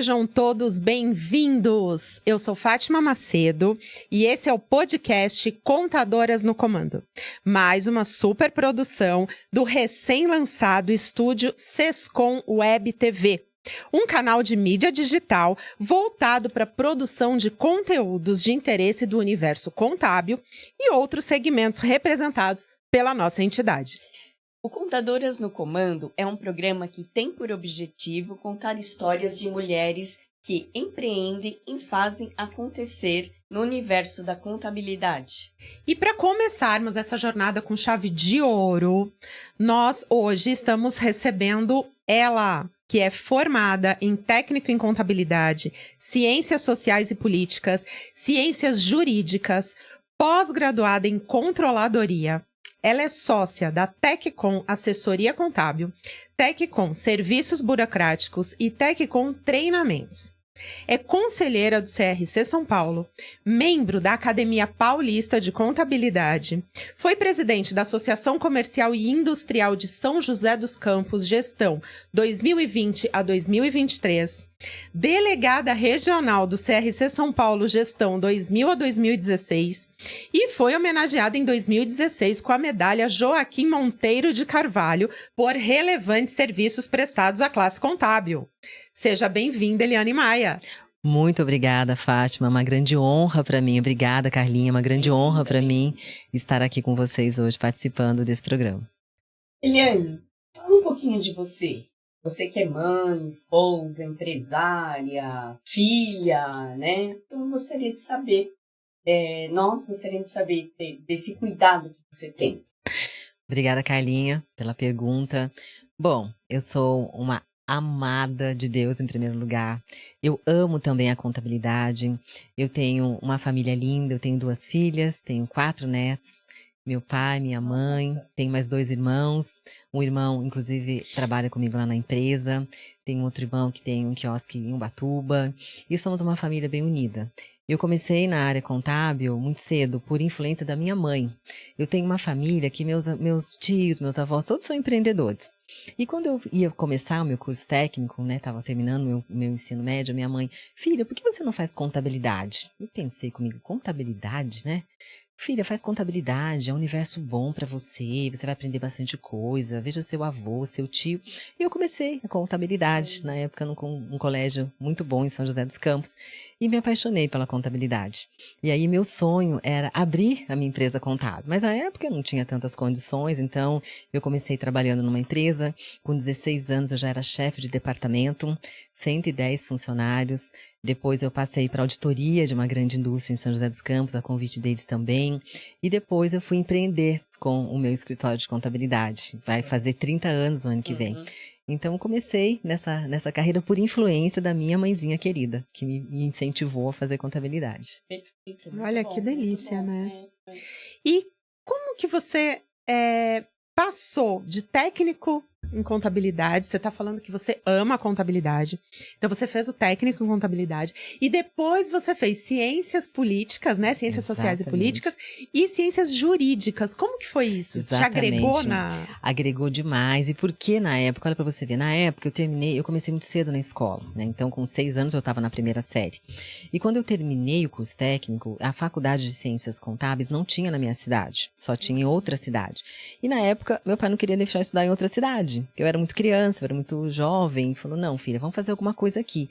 Sejam todos bem-vindos! Eu sou Fátima Macedo e esse é o podcast Contadoras no Comando. Mais uma super produção do recém-lançado estúdio Sescom Web TV. Um canal de mídia digital voltado para a produção de conteúdos de interesse do universo contábil e outros segmentos representados pela nossa entidade. O Contadoras no Comando é um programa que tem por objetivo contar histórias de mulheres que empreendem e fazem acontecer no universo da contabilidade. E para começarmos essa jornada com chave de ouro, nós hoje estamos recebendo ela, que é formada em técnico em contabilidade, ciências sociais e políticas, ciências jurídicas, pós-graduada em controladoria. Ela é sócia da Teccom Assessoria Contábil, Teccom Serviços Burocráticos e Teccom Treinamentos. É conselheira do CRC São Paulo, membro da Academia Paulista de Contabilidade, foi presidente da Associação Comercial e Industrial de São José dos Campos, gestão 2020 a 2023, delegada regional do CRC São Paulo, gestão 2000 a 2016, e foi homenageada em 2016 com a medalha Joaquim Monteiro de Carvalho por relevantes serviços prestados à classe contábil. Seja bem-vinda, Eliane Maia. Muito obrigada, Fátima. Uma grande honra para mim. Obrigada, Carlinha. Uma grande honra para mim estar aqui com vocês hoje, participando desse programa. Eliane, fala um pouquinho de você. Você que é mãe, esposa, empresária, filha, né? Então, eu gostaria de saber, nós gostaríamos de saber desse cuidado que você tem. Obrigada, Carlinha, pela pergunta. Bom, eu sou uma amada de Deus em primeiro lugar. Eu amo também a contabilidade. Eu tenho uma família linda, eu tenho 2 filhas, tenho 4 netos. Meu pai, minha mãe, tenho mais 2 irmãos. Um irmão, inclusive, trabalha comigo lá na empresa. Tem outro irmão que tem um quiosque em Ubatuba. E somos uma família bem unida. Eu comecei na área contábil muito cedo, por influência da minha mãe. Eu tenho uma família que meus tios, meus avós, todos são empreendedores. E quando eu ia começar o meu curso técnico, né, estava terminando meu ensino médio, minha mãe, filha, por que você não faz contabilidade? Eu pensei comigo, contabilidade, né? Filha, faz contabilidade, é um universo bom para você vai aprender bastante coisa, veja seu avô, seu tio. E eu comecei a contabilidade, na época num colégio muito bom em São José dos Campos, e me apaixonei pela contabilidade. E aí meu sonho era abrir a minha empresa contábil, mas na época eu não tinha tantas condições, então eu comecei trabalhando numa empresa, com 16 anos eu já era chefe de departamento, 110 funcionários. Depois eu passei para a auditoria de uma grande indústria em São José dos Campos, a convite deles também. E depois eu fui empreender com o meu escritório de contabilidade. Vai fazer 30 anos no ano que vem. Então comecei nessa carreira por influência da minha mãezinha querida, que me incentivou a fazer contabilidade. Perfeito. Olha que delícia, né? E como que você passou de técnico em contabilidade? Você está falando que você ama a contabilidade. Então, você fez o técnico em contabilidade. E depois você fez ciências políticas, né? Ciências sociais e políticas. E ciências jurídicas. Como que foi isso? Exatamente. Te agregou Agregou demais. E por que na época? Olha para você ver. Na época, eu comecei muito cedo na escola, né? Então, com 6 anos, eu estava na primeira série. E quando eu terminei o curso técnico, a faculdade de ciências contábeis não tinha na minha cidade. Só tinha em outra cidade. E na época, meu pai não queria deixar eu estudar em outra cidade. Eu era muito criança, eu era muito jovem. Falou, não, filha, vamos fazer alguma coisa aqui.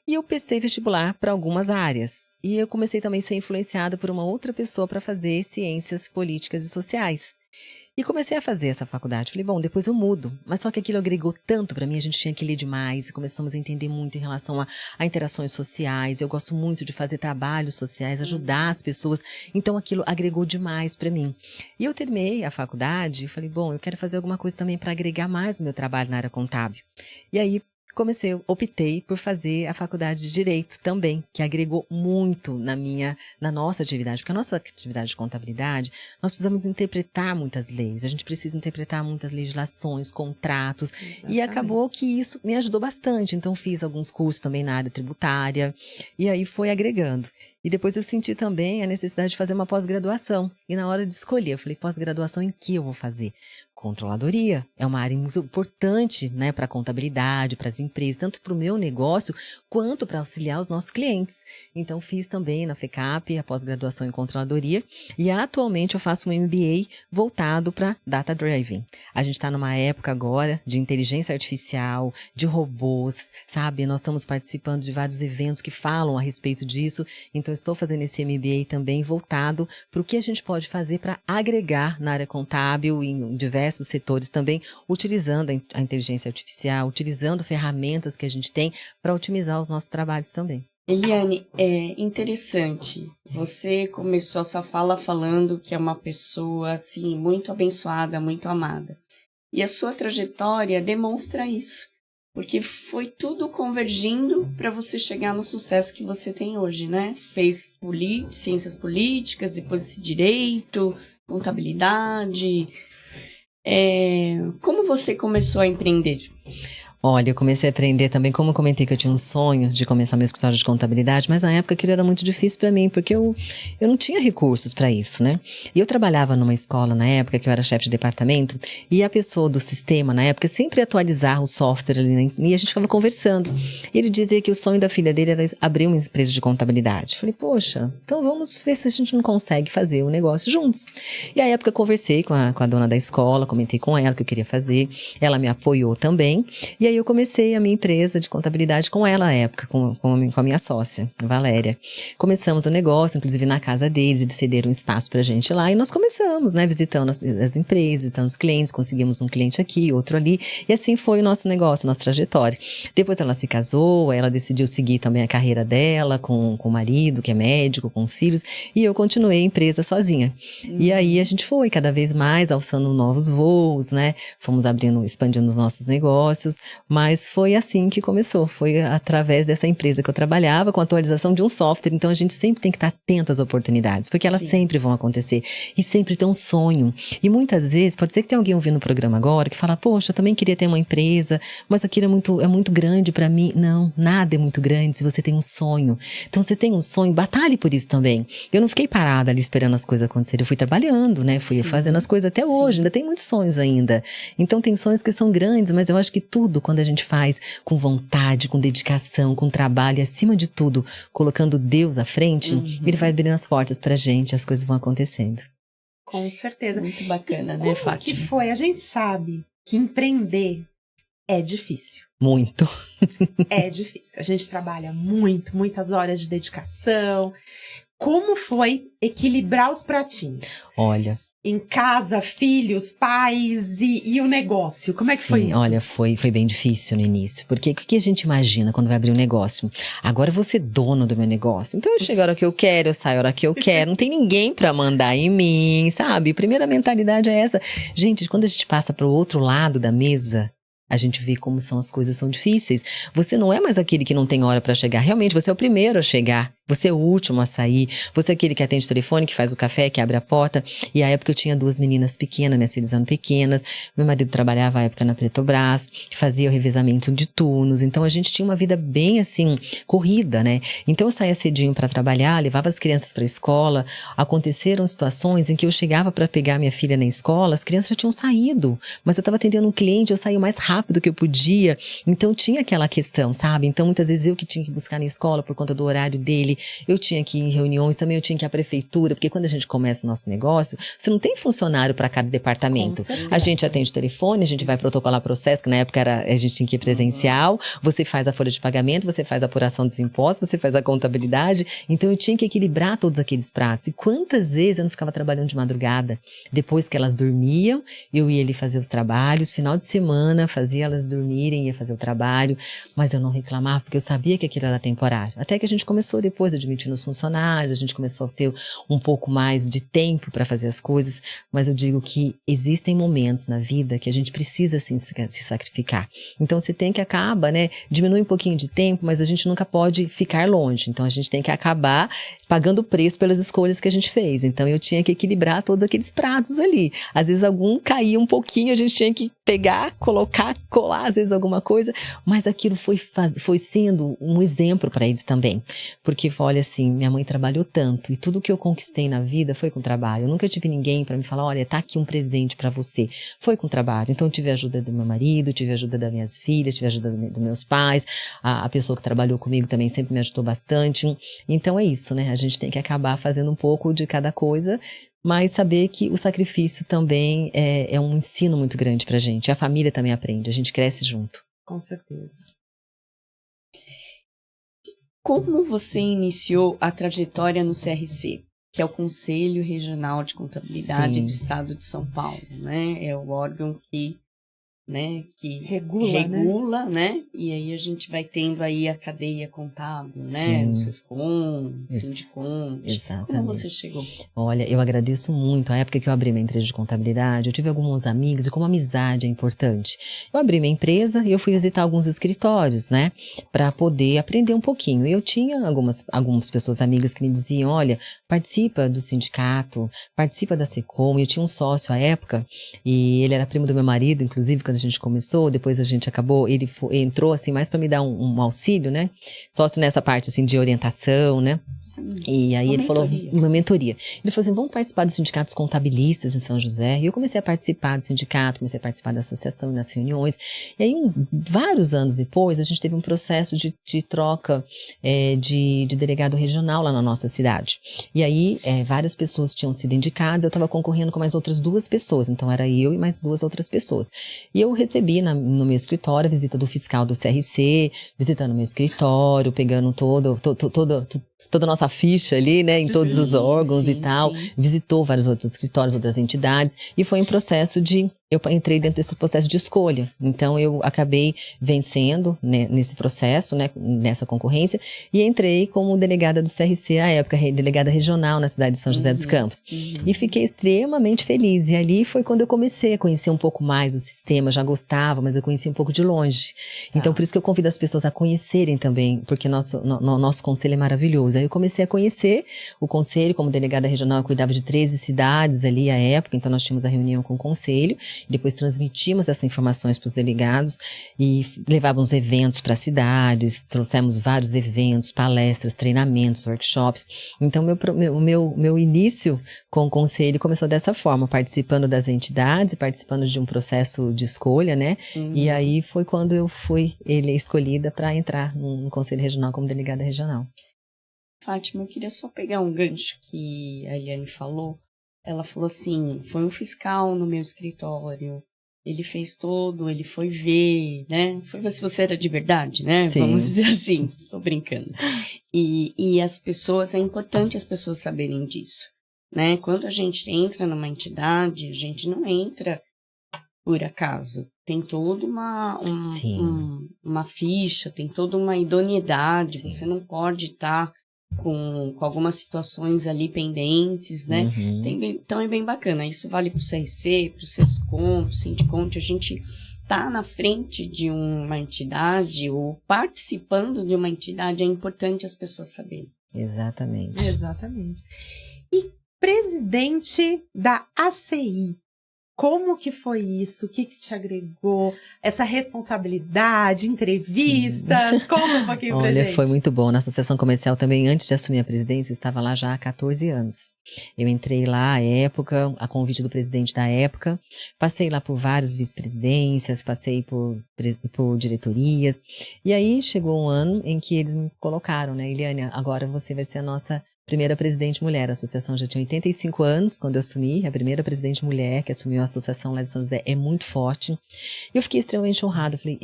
E eu prestei vestibular para algumas áreas. E eu comecei também a ser influenciada por uma outra pessoa para fazer ciências políticas e sociais. E comecei a fazer essa faculdade. Falei, bom, depois eu mudo. Mas só que aquilo agregou tanto para mim, a gente tinha que ler demais. E começamos a entender muito em relação a interações sociais. Eu gosto muito de fazer trabalhos sociais, ajudar as pessoas. Então aquilo agregou demais para mim. E eu terminei a faculdade e falei, bom, eu quero fazer alguma coisa também para agregar mais o meu trabalho na área contábil. E aí optei por fazer a faculdade de Direito também, que agregou muito na nossa atividade, porque a nossa atividade de contabilidade, nós precisamos interpretar muitas leis, a gente precisa interpretar muitas legislações, contratos, exatamente. E acabou que isso me ajudou bastante, então fiz alguns cursos também na área tributária, e aí foi agregando. E depois eu senti também a necessidade de fazer uma pós-graduação, e na hora de escolher, eu falei, pós-graduação em que eu vou fazer? Controladoria é uma área muito importante, né, para a contabilidade, para as as empresas, tanto para o meu negócio, quanto para auxiliar os nossos clientes. Então, fiz também na FECAP a pós-graduação em controladoria e atualmente eu faço um MBA voltado para Data Driving. A gente está numa época agora de inteligência artificial, de robôs, sabe? Nós estamos participando de vários eventos que falam a respeito disso, então estou fazendo esse MBA também voltado para o que a gente pode fazer para agregar na área contábil em diversos setores também, utilizando a inteligência artificial, utilizando ferramentas que a gente tem para otimizar os nossos trabalhos também. Eliane, é interessante. Você começou a sua fala falando que é uma pessoa, assim, muito abençoada, muito amada. E a sua trajetória demonstra isso. Porque foi tudo convergindo para você chegar no sucesso que você tem hoje, né? Fez ciências políticas, depois direito, contabilidade. Como você começou a empreender? Olha, eu comecei a aprender também, como eu comentei que eu tinha um sonho de começar meu escritório de contabilidade, mas na época aquilo era muito difícil para mim, porque eu não tinha recursos para isso, né? E eu trabalhava numa escola na época, que eu era chefe de departamento, e a pessoa do sistema na época sempre atualizava o software ali, né? E a gente ficava conversando. E ele dizia que o sonho da filha dele era abrir uma empresa de contabilidade. Eu falei, poxa, então vamos ver se a gente não consegue fazer o negócio juntos. E à época eu conversei com a dona da escola, comentei com ela que eu queria fazer, ela me apoiou também, e aí eu comecei a minha empresa de contabilidade com ela na época, com a minha sócia, Valéria. Começamos o negócio, inclusive na casa deles, eles cederam um espaço pra gente lá, e nós começamos, né, visitando as empresas, visitando os clientes, conseguimos um cliente aqui, outro ali, e assim foi o nosso negócio, nossa trajetória. Depois ela se casou, ela decidiu seguir também a carreira dela, com o marido, que é médico, com os filhos, e eu continuei a empresa sozinha. E aí a gente foi cada vez mais alçando novos voos, né, fomos expandindo os nossos negócios, mas foi assim que começou, foi através dessa empresa que eu trabalhava, com a atualização de um software. Então a gente sempre tem que estar atento às oportunidades, porque elas sempre vão acontecer e sempre tem um sonho. E muitas vezes, pode ser que tenha alguém ouvindo o programa agora que fala, poxa, eu também queria ter uma empresa, mas aquilo é muito grande para mim. Não, nada é muito grande se você tem um sonho. Então você tem um sonho, batalhe por isso também. Eu não fiquei parada ali esperando as coisas acontecerem, eu fui trabalhando, né, fui fazendo as coisas até hoje, ainda tem muitos sonhos ainda. Então tem sonhos que são grandes, mas eu acho que tudo, quando a gente faz com vontade, com dedicação, com trabalho e acima de tudo, colocando Deus à frente, Ele vai abrindo as portas pra gente, as coisas vão acontecendo. Com certeza. Muito bacana, né, Como Fátima? que foi? A gente sabe que empreender é difícil. Muito. É difícil. A gente trabalha muito, muitas horas de dedicação. Como foi equilibrar os pratinhos? Olha, em casa, filhos, pais e o negócio. Como é que foi isso? Olha, foi bem difícil no início. Porque o que a gente imagina quando vai abrir um negócio? Agora eu vou ser dono do meu negócio. Então eu chego a hora que eu quero, eu saio a hora que eu quero. Não tem ninguém pra mandar em mim, sabe? Primeira mentalidade é essa. Gente, quando a gente passa pro outro lado da mesa, a gente vê como as coisas são difíceis. Você não é mais aquele que não tem hora pra chegar. Realmente, você é o primeiro a chegar. Você é o último a sair. Você é aquele que atende o telefone, que faz o café, que abre a porta. E à época eu tinha 2 meninas pequenas, minhas filhas eram pequenas. Meu marido trabalhava à época na Petrobras, fazia o revezamento de turnos. Então a gente tinha uma vida bem assim, corrida, né? Então eu saía cedinho para trabalhar, levava as crianças para a escola. Aconteceram situações em que eu chegava para pegar minha filha na escola, as crianças já tinham saído. Mas eu estava atendendo um cliente, eu saí o mais rápido que eu podia. Então tinha aquela questão, sabe? Então muitas vezes eu que tinha que buscar na escola por conta do horário dele. Eu tinha que ir em reuniões, também eu tinha que ir à prefeitura, porque quando a gente começa o nosso negócio, você não tem funcionário para cada departamento. A gente atende o telefone, a gente vai protocolar processo, que na época a gente tinha que ir presencial, você faz a folha de pagamento, você faz a apuração dos impostos, você faz a contabilidade. Então eu tinha que equilibrar todos aqueles pratos. E quantas vezes eu não ficava trabalhando de madrugada? Depois que elas dormiam, eu ia ali fazer os trabalhos, final de semana, fazia elas dormirem, ia fazer o trabalho, mas eu não reclamava, porque eu sabia que aquilo era temporário. Até que a gente começou depois admitindo os funcionários, a gente começou a ter um pouco mais de tempo para fazer as coisas, mas eu digo que existem momentos na vida que a gente precisa sim se sacrificar. Então você tem que acabar, né, diminui um pouquinho de tempo, mas a gente nunca pode ficar longe. Então a gente tem que acabar pagando o preço pelas escolhas que a gente fez. Então eu tinha que equilibrar todos aqueles pratos ali. Às vezes algum caía um pouquinho, a gente tinha que pegar, colocar, colar, às vezes alguma coisa, mas aquilo foi sendo um exemplo para eles também. Porque olha assim, minha mãe trabalhou tanto e tudo que eu conquistei na vida foi com trabalho. Eu nunca tive ninguém para me falar, olha, tá aqui um presente para você. Foi com trabalho. Então eu tive a ajuda do meu marido, tive a ajuda das minhas filhas, tive a ajuda dos meus pais. A pessoa que trabalhou comigo também sempre me ajudou bastante. Então é isso, né? A gente tem que acabar fazendo um pouco de cada coisa, mas saber que o sacrifício também é um ensino muito grande pra gente. A família também aprende, a gente cresce junto. Com certeza. Como você iniciou a trajetória no CRC, que é o Conselho Regional de Contabilidade Sim. do Estado de São Paulo, né? É o órgão que Regula, né? E aí a gente vai tendo aí a cadeia contábil, né? Sim. O Sescom, o Sindicom. Exatamente. Como você chegou? Olha, eu agradeço muito. A época que eu abri minha empresa de contabilidade, eu tive alguns amigos e como amizade é importante. Eu abri minha empresa e eu fui visitar alguns escritórios, né? Para poder aprender um pouquinho. Eu tinha algumas pessoas amigas que me diziam, olha, participa do sindicato, participa da Secom. Eu tinha um sócio à época e ele era primo do meu marido, inclusive, quando a gente começou, depois a gente acabou, ele entrou assim mais para me dar um auxílio, né? Sócio nessa parte assim de orientação, né? Sim. E aí ele falou, mentoria. uma mentoria. Ele falou assim, vamos participar dos sindicatos contabilistas em São José. E eu comecei a participar do sindicato, comecei a participar da associação, nas reuniões. E aí, vários anos depois, a gente teve um processo de troca de delegado regional lá na nossa cidade. E aí, várias pessoas tinham sido indicadas, eu estava concorrendo com mais outras 2 pessoas. Então, era eu e mais 2 outras pessoas. E eu recebi no meu escritório a visita do fiscal do CRC, visitando meu escritório, pegando toda a nossa ficha ali, né, em todos os órgãos e tal. Sim. Visitou vários outros escritórios, outras entidades, e foi um processo eu entrei dentro desse processo de escolha. Então, eu acabei vencendo, né, nesse processo, né, nessa concorrência, e entrei como delegada do CRC, à época, delegada regional na cidade de São José dos Campos. E fiquei extremamente feliz. E ali foi quando eu comecei a conhecer um pouco mais o sistema. Já gostava, mas eu conhecia um pouco de longe. Então, por isso que eu convido as pessoas a conhecerem também, porque nosso conselho é maravilhoso. Aí eu comecei a conhecer o conselho. Como delegada regional, eu cuidava de 13 cidades ali à época, então nós tínhamos a reunião com o conselho. Depois transmitimos essas informações para os delegados e levávamos eventos para as cidades, trouxemos vários eventos, palestras, treinamentos, workshops. Então, meu início com o conselho começou dessa forma, participando das entidades, participando de um processo de escolha, né? E aí foi quando eu fui escolhida para entrar no Conselho Regional como delegada regional. Fátima, eu queria só pegar um gancho que a Eliane falou. Ela falou assim, foi um fiscal no meu escritório, ele fez todo, ele foi ver, né? Foi ver se você era de verdade, né? Sim. Vamos dizer assim, tô brincando. E as pessoas, é importante as pessoas saberem disso, né? Quando a gente entra numa entidade, a gente não entra por acaso. Tem toda uma ficha, tem toda uma idoneidade, Sim. você não pode estar com algumas situações ali pendentes, né? Então é bem bacana. Isso vale para o CRC, para o Sescom, para o Sindicom. A gente tá na frente de uma entidade ou participando de uma entidade, é importante as pessoas saberem. Exatamente. Exatamente. E presidente da ACI, como que foi isso? O que te agregou? Essa responsabilidade, entrevistas? Conta um pouquinho pra gente. Olha, foi muito bom. Na Associação Comercial também, antes de assumir a presidência, eu estava lá já há 14 anos. Eu entrei lá à época, a convite do presidente da época. Passei lá por várias vice-presidências, passei por diretorias. E aí chegou um ano em que eles me colocaram, né? Eliane, agora você vai ser a nossa primeira presidente mulher. A associação já tinha 85 anos quando eu assumi, a primeira presidente mulher que assumiu a associação lá de São José, é muito forte. E eu fiquei extremamente honrada, falei,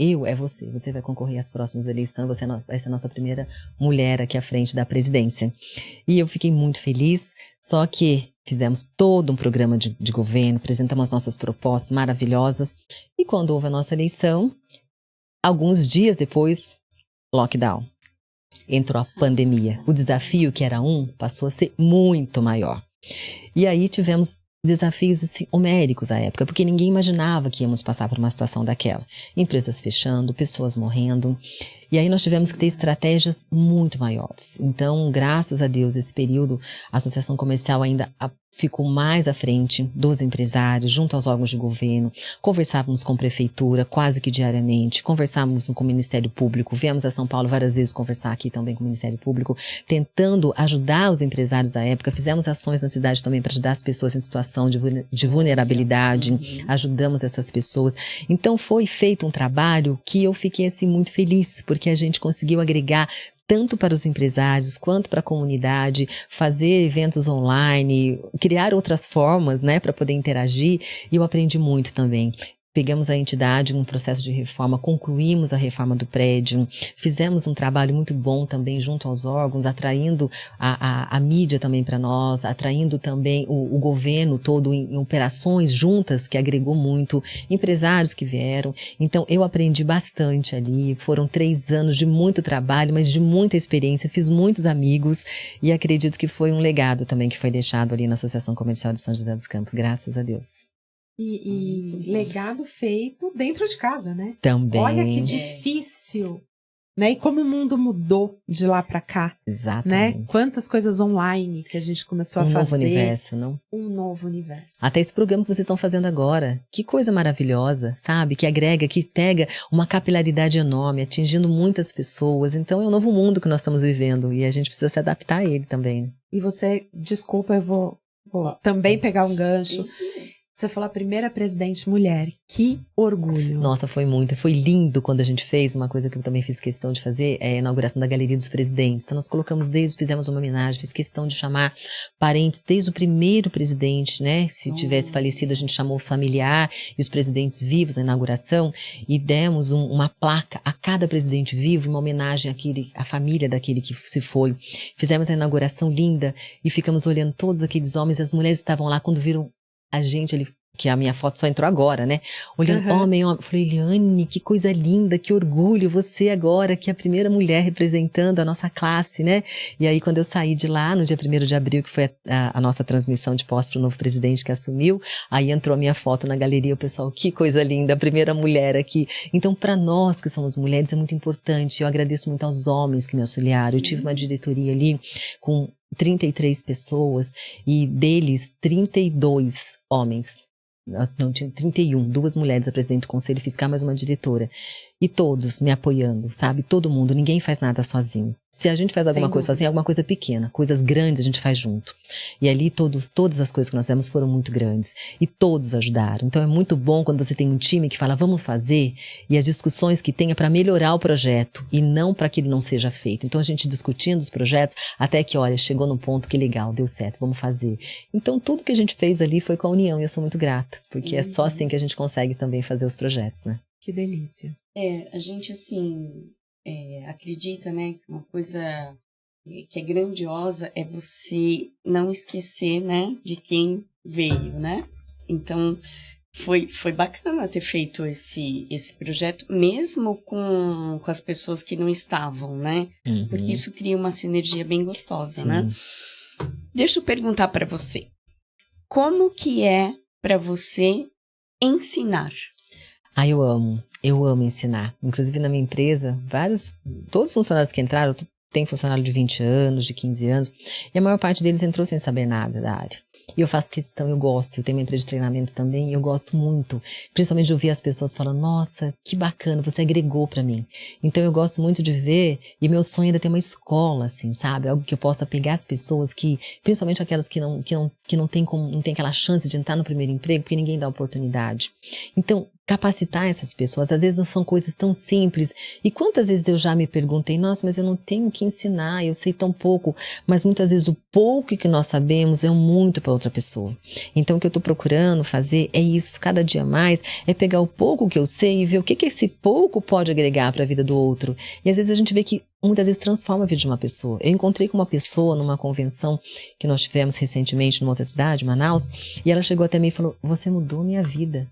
você vai concorrer às próximas eleições, você vai ser a nossa primeira mulher aqui à frente da presidência. E eu fiquei muito feliz, só que fizemos todo um programa de governo, apresentamos nossas propostas maravilhosas, e quando houve a nossa eleição, alguns dias depois, lockdown. Entrou a pandemia. O desafio que era passou a ser muito maior. E aí tivemos desafios assim, homéricos à época, porque ninguém imaginava que íamos passar por uma situação daquela. Empresas fechando, pessoas morrendo. E aí nós tivemos que ter estratégias muito maiores. Então, graças a Deus, esse período, a Associação Comercial ainda ficou mais à frente dos empresários, junto aos órgãos de governo. Conversávamos com a prefeitura quase que diariamente, conversávamos com o Ministério Público, viemos a São Paulo várias vezes conversar aqui também com o Ministério Público, tentando ajudar os empresários da época. Fizemos ações na cidade também para ajudar as pessoas em situação de vulnerabilidade, ajudamos essas pessoas. Então foi feito um trabalho que eu fiquei assim muito feliz, porque a gente conseguiu agregar tanto para os empresários quanto para a comunidade, fazer eventos online, criar outras formas, né, para poder interagir, e eu aprendi muito também. Pegamos a entidade num processo de reforma, concluímos a reforma do prédio, fizemos um trabalho muito bom também junto aos órgãos, atraindo a mídia também para nós, atraindo também o governo todo em operações juntas, que agregou muito, empresários que vieram. Então eu aprendi bastante ali, foram 3 anos de muito trabalho, mas de muita experiência, fiz muitos amigos e acredito que foi um legado também que foi deixado ali na Associação Comercial de São José dos Campos, graças a Deus. E legado feito dentro de casa, né? Também. Olha que difícil, né? E como o mundo mudou de lá pra cá. Exatamente. Né? Quantas coisas online que a gente começou a fazer. Um novo universo, não? Um novo universo. Até esse programa que vocês estão fazendo agora. Que coisa maravilhosa, sabe? Que agrega, que pega uma capilaridade enorme, atingindo muitas pessoas. Então é um novo mundo que nós estamos vivendo e a gente precisa se adaptar a ele também. E você, desculpa, eu vou também pegar um gancho. Isso mesmo. Você falou a primeira presidente mulher. Que orgulho. Nossa, foi muito. Foi lindo quando a gente fez. Uma coisa que eu também fiz questão de fazer é a inauguração da Galeria dos Presidentes. Então nós colocamos fizemos uma homenagem, fiz questão de chamar parentes desde o primeiro presidente, né? Se tivesse falecido, a gente chamou o familiar e os presidentes vivos na inauguração e demos uma placa a cada presidente vivo, uma homenagem à família daquele que se foi. Fizemos a inauguração linda e ficamos olhando todos aqueles homens, as mulheres estavam lá quando viram a gente ali, que a minha foto só entrou agora, né? Olhando homem. Falei, Eliane, que coisa linda, que orgulho, você agora, que é a primeira mulher representando a nossa classe, né? E aí, quando eu saí de lá, no dia 1º de abril, que foi a nossa transmissão de posse para o novo presidente que assumiu, aí entrou a minha foto na galeria, o pessoal, que coisa linda, a primeira mulher aqui. Então, para nós que somos mulheres, é muito importante. Eu agradeço muito aos homens que me auxiliaram. Sim. Eu tive uma diretoria ali com 33 pessoas e deles 32 homens. Não, tinha 31, 2 mulheres, a presidente do conselho fiscal, mais uma diretora. E todos me apoiando, sabe? Todo mundo, ninguém faz nada sozinho. Se a gente faz alguma coisa sozinho, é alguma coisa pequena. Coisas grandes a gente faz junto. E ali todas as coisas que nós fizemos foram muito grandes. E todos ajudaram. Então é muito bom quando você tem um time que fala, vamos fazer. E as discussões que tem é para melhorar o projeto. E não para que ele não seja feito. Então a gente discutindo os projetos, até que, olha, chegou num ponto que legal, deu certo, vamos fazer. Então tudo que a gente fez ali foi com a união. E eu sou muito grata. Porque é só assim que a gente consegue também fazer os projetos, né? Que delícia. A gente, assim, acredita, né, que uma coisa que é grandiosa é você não esquecer, né, de quem veio, né? Então, foi bacana ter feito esse projeto, mesmo com as pessoas que não estavam, né? Uhum. Porque isso cria uma sinergia bem gostosa, sim, né? Deixa eu perguntar para você. Como que é para você ensinar? Eu amo ensinar. Inclusive na minha empresa, todos os funcionários que entraram, tem funcionário de 20 anos, de 15 anos, e a maior parte deles entrou sem saber nada da área. E eu faço questão, eu gosto, eu tenho uma empresa de treinamento também, e eu gosto muito, principalmente de ouvir as pessoas falando, nossa, que bacana, você agregou pra mim. Então eu gosto muito de ver, e meu sonho é ter uma escola, assim, sabe? Algo que eu possa pegar as pessoas que, principalmente aquelas que não tem aquela chance de entrar no primeiro emprego, porque ninguém dá oportunidade. Então, capacitar essas pessoas, às vezes não são coisas tão simples, e quantas vezes eu já me perguntei, nossa, mas eu não tenho o que ensinar, eu sei tão pouco, mas muitas vezes o pouco que nós sabemos é muito para outra pessoa. Então o que eu estou procurando fazer é isso, cada dia mais, é pegar o pouco que eu sei e ver o que esse pouco pode agregar para a vida do outro, e às vezes a gente vê que muitas vezes transforma a vida de uma pessoa. Eu encontrei com uma pessoa numa convenção que nós tivemos recentemente numa outra cidade, Manaus, e ela chegou até mim e falou, você mudou minha vida.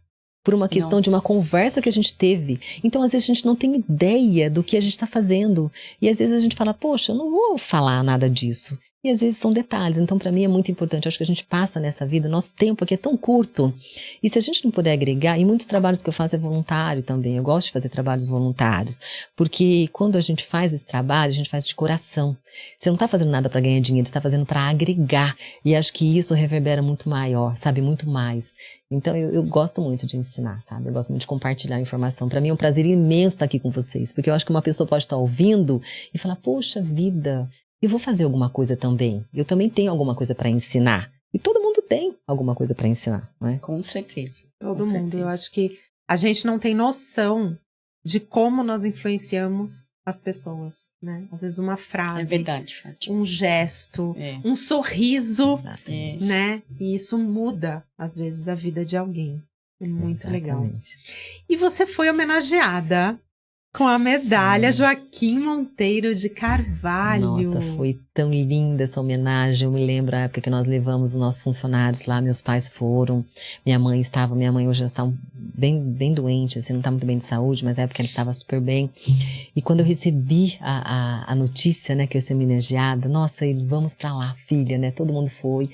Por uma questão de uma conversa que a gente teve. Então, às vezes, a gente não tem ideia do que a gente está fazendo. E às vezes a gente fala, poxa, eu não vou falar nada disso. E às vezes são detalhes, então para mim é muito importante. Eu acho que a gente passa nessa vida, nosso tempo aqui é tão curto, e se a gente não puder agregar, e muitos trabalhos que eu faço é voluntário também, eu gosto de fazer trabalhos voluntários, porque quando a gente faz esse trabalho, a gente faz de coração. Você não está fazendo nada para ganhar dinheiro, você está fazendo para agregar, e acho que isso reverbera muito maior, sabe, muito mais. Então eu gosto muito de ensinar, sabe, eu gosto muito de compartilhar informação. Para mim é um prazer imenso estar aqui com vocês, porque eu acho que uma pessoa pode estar ouvindo e falar, poxa vida, eu vou fazer alguma coisa também. Eu também tenho alguma coisa para ensinar. E todo mundo tem alguma coisa para ensinar, não é? Com certeza. Todo com mundo. certeza. Eu acho que a gente não tem noção de como nós influenciamos as pessoas, né? Às vezes uma frase, É verdade, Fátima. um gesto, É. um sorriso, Exatamente. né? E isso muda, às vezes, a vida de alguém. É muito legal. Exatamente. E você foi homenageada com a medalha Sim. Joaquim Monteiro de Carvalho. Nossa, foi tão linda essa homenagem. Eu me lembro a época que nós levamos os nossos funcionários lá, meus pais foram, minha mãe hoje já está bem doente, assim, não está muito bem de saúde, mas na época ela estava super bem. E quando eu recebi a notícia, né, que eu ia ser homenageada, nossa, eles, vamos pra lá, filha, né, todo mundo foi.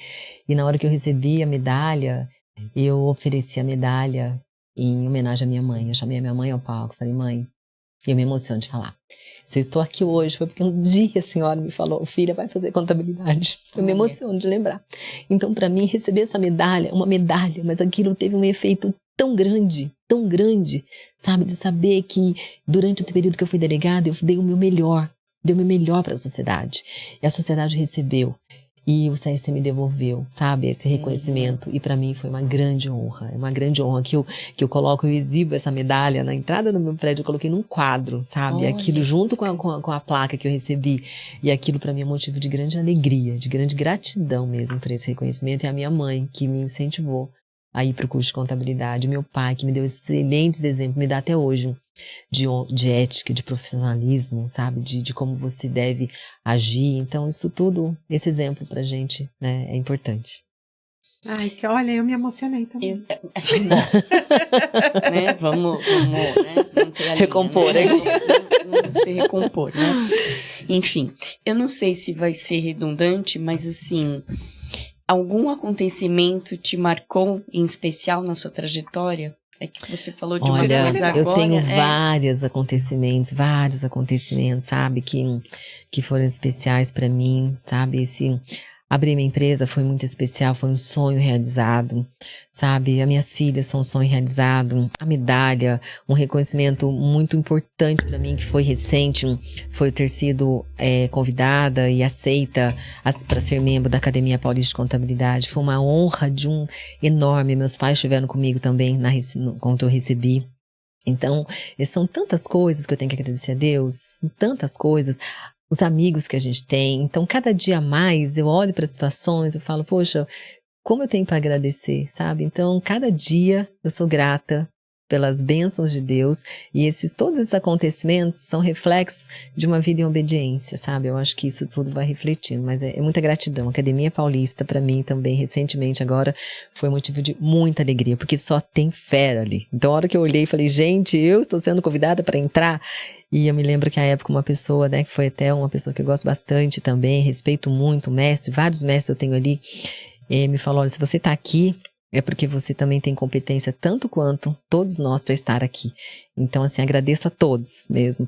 E na hora que eu recebi a medalha, eu ofereci a medalha em homenagem à minha mãe. Eu chamei a minha mãe ao palco, falei, mãe, e eu me emociono de falar. Se eu estou aqui hoje, foi porque um dia a senhora me falou, filha, vai fazer contabilidade. Eu me emociono de lembrar. Então, para mim, receber essa medalha, uma medalha, mas aquilo teve um efeito tão grande, sabe? De saber que durante o período que eu fui delegada, eu dei o meu melhor para a sociedade. E a sociedade recebeu. E o CSC me devolveu, sabe, esse reconhecimento. E para mim foi uma grande honra. É uma grande honra que eu coloco, eu exibo essa medalha na entrada do meu prédio. Eu coloquei num quadro, sabe? Olha. Aquilo junto com a placa que eu recebi. E aquilo para mim é motivo de grande alegria, de grande gratidão mesmo por esse reconhecimento. E a minha mãe, que me incentivou a ir para o curso de contabilidade. Meu pai, que me deu excelentes exemplos, me dá até hoje, de ética, de profissionalismo, sabe? De como você deve agir. Então, isso tudo, esse exemplo pra gente, né, é importante. Ai, que olha, eu me emocionei também. Né? Vamos né? Manter a linha, Recompor, né? né? Vamos se recompor, né? Enfim, eu não sei se vai ser redundante, mas assim, algum acontecimento te marcou em especial na sua trajetória? É que você falou de uma Olha, coisa agora. eu tenho vários acontecimentos, sabe, que foram especiais pra mim, sabe, abrir minha empresa foi muito especial, foi um sonho realizado, sabe, as minhas filhas são um sonho realizado, a medalha, um reconhecimento muito importante pra mim, que foi recente, foi ter sido convidada e aceita para ser membro da Academia Paulista de Contabilidade, foi uma honra enorme, meus pais estiveram comigo também quando eu recebi. Então, são tantas coisas que eu tenho que agradecer a Deus, tantas coisas, os amigos que a gente tem. Então, cada dia mais eu olho para as situações, eu falo, poxa, como eu tenho para agradecer, sabe? Então, cada dia eu sou grata pelas bênçãos de Deus, e todos esses acontecimentos são reflexos de uma vida em obediência, sabe? Eu acho que isso tudo vai refletindo, mas é muita gratidão. A Academia Paulista, para mim também, recentemente agora, foi motivo de muita alegria, porque só tem fera ali. Então, a hora que eu olhei e falei, gente, eu estou sendo convidada para entrar, e eu me lembro que à época uma pessoa, né, que foi até uma pessoa que eu gosto bastante também, respeito muito, mestre, vários mestres eu tenho ali, me falou, olha, se você está aqui, é porque você também tem competência tanto quanto todos nós para estar aqui. Então, assim, agradeço a todos mesmo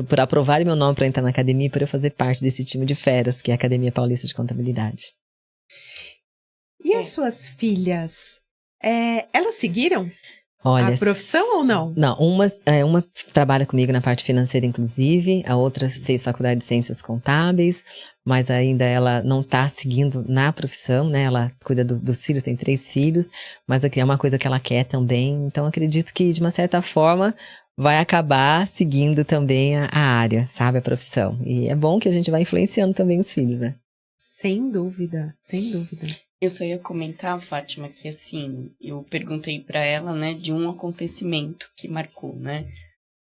por aprovarem meu nome para entrar na academia e por eu fazer parte desse time de feras, que é a Academia Paulista de Contabilidade. E as suas filhas, elas seguiram Olha, a profissão ou não? Não, uma trabalha comigo na parte financeira, inclusive, a outra fez faculdade de ciências contábeis, mas ainda ela não está seguindo na profissão, né? Ela cuida dos filhos, tem 3 filhos, mas aqui é uma coisa que ela quer também, então acredito que, de uma certa forma, vai acabar seguindo também a área, sabe, a profissão. E é bom que a gente vai influenciando também os filhos, né? Sem dúvida, sem dúvida. Eu só ia comentar, Fátima, que assim, eu perguntei para ela, né, de um acontecimento que marcou, né?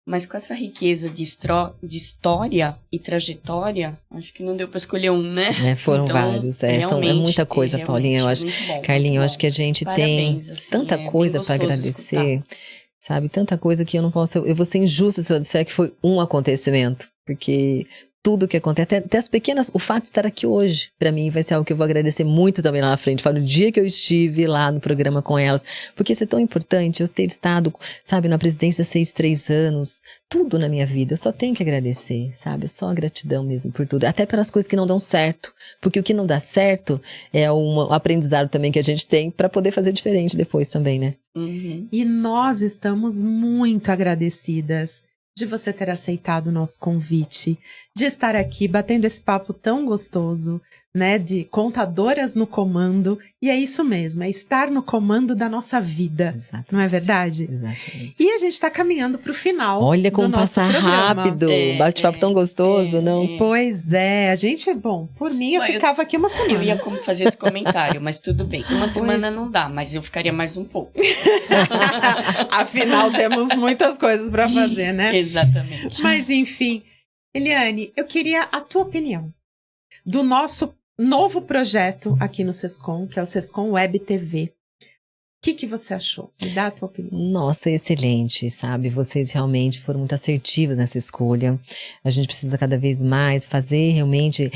Mas com essa riqueza de história e trajetória, acho que não deu para escolher um, né? Foram então, vários, é muita coisa, Paulinha. Eu acho, Carlinha, eu acho que a gente Parabéns, tem assim, tanta coisa para agradecer, escutar. Sabe? Tanta coisa que eu não posso. Eu vou ser injusta se eu disser que foi um acontecimento, porque tudo que acontece, até as pequenas, o fato de estar aqui hoje, pra mim vai ser algo que eu vou agradecer muito também lá na frente, foi no dia que eu estive lá no programa com elas, porque isso é tão importante, eu ter estado, sabe, na presidência 3 anos, tudo na minha vida, eu só tenho que agradecer, sabe, só gratidão mesmo por tudo, até pelas coisas que não dão certo, porque o que não dá certo é um aprendizado também que a gente tem pra poder fazer diferente depois também, né? Uhum. E nós estamos muito agradecidas de você ter aceitado o nosso convite, de estar aqui batendo esse papo tão gostoso, né, de contadoras no comando, e é isso mesmo, é estar no comando da nossa vida, Exatamente. não é verdade? Exatamente. E a gente está caminhando para o final. Olha como do nosso passa programa. rápido, bate-papo tão gostoso, não? Pois é, a gente, bom, por mim eu ficava aqui uma semana. Eu ia fazer esse comentário, mas tudo bem. Uma semana não dá, mas eu ficaria mais um pouco. Afinal, temos muitas coisas para fazer, né? Exatamente. Mas, enfim, Eliane, eu queria a tua opinião do nosso novo projeto aqui no Sescom, que é o Sescom Web TV. O que você achou? Me dá a tua opinião. Nossa, excelente, sabe? Vocês realmente foram muito assertivos nessa escolha. A gente precisa cada vez mais fazer realmente,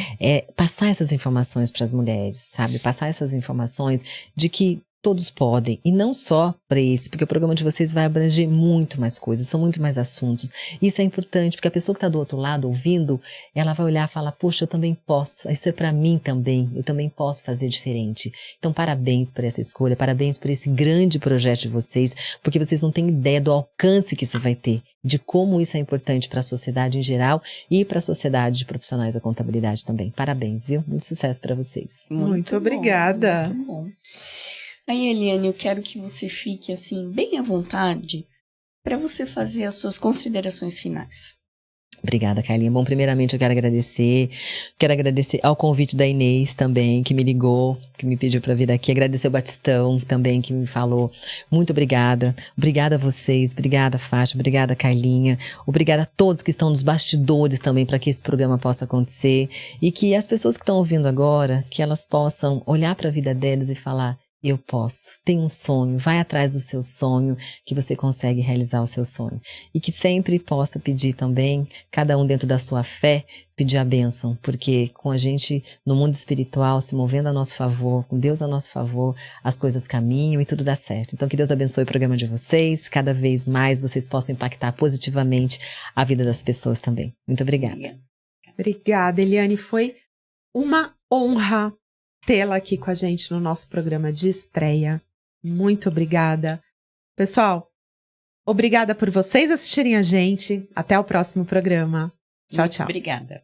passar essas informações para as mulheres, sabe? Passar essas informações de que todos podem, e não só para esse, porque o programa de vocês vai abranger muito mais coisas, são muito mais assuntos. Isso é importante, porque a pessoa que está do outro lado ouvindo, ela vai olhar e falar, poxa, eu também posso, isso é para mim também, eu também posso fazer diferente. Então, parabéns por essa escolha, parabéns por esse grande projeto de vocês, porque vocês não têm ideia do alcance que isso vai ter, de como isso é importante para a sociedade em geral e para a sociedade de profissionais da contabilidade também. Parabéns, viu? Muito sucesso para vocês. Muito obrigada. Muito bom. Aí, Eliane, eu quero que você fique, assim, bem à vontade para você fazer as suas considerações finais. Obrigada, Carlinha. Bom, primeiramente eu quero agradecer ao convite da Inês também, que me ligou, que me pediu para vir aqui. Agradecer o Batistão também, que me falou. Muito obrigada. Obrigada a vocês, obrigada, Fátima, obrigada, Carlinha. Obrigada a todos que estão nos bastidores também para que esse programa possa acontecer. E que as pessoas que estão ouvindo agora, que elas possam olhar para a vida delas e falar, eu posso, tem um sonho, vai atrás do seu sonho, que você consegue realizar o seu sonho. E que sempre possa pedir também, cada um dentro da sua fé, pedir a bênção, porque com a gente no mundo espiritual, se movendo a nosso favor, com Deus a nosso favor, as coisas caminham e tudo dá certo. Então que Deus abençoe o programa de vocês, cada vez mais vocês possam impactar positivamente a vida das pessoas também. Muito obrigada. Obrigada, Eliane, foi uma honra tê-la aqui com a gente no nosso programa de estreia. Muito obrigada. Pessoal, obrigada por vocês assistirem a gente. Até o próximo programa. Tchau, tchau. Obrigada.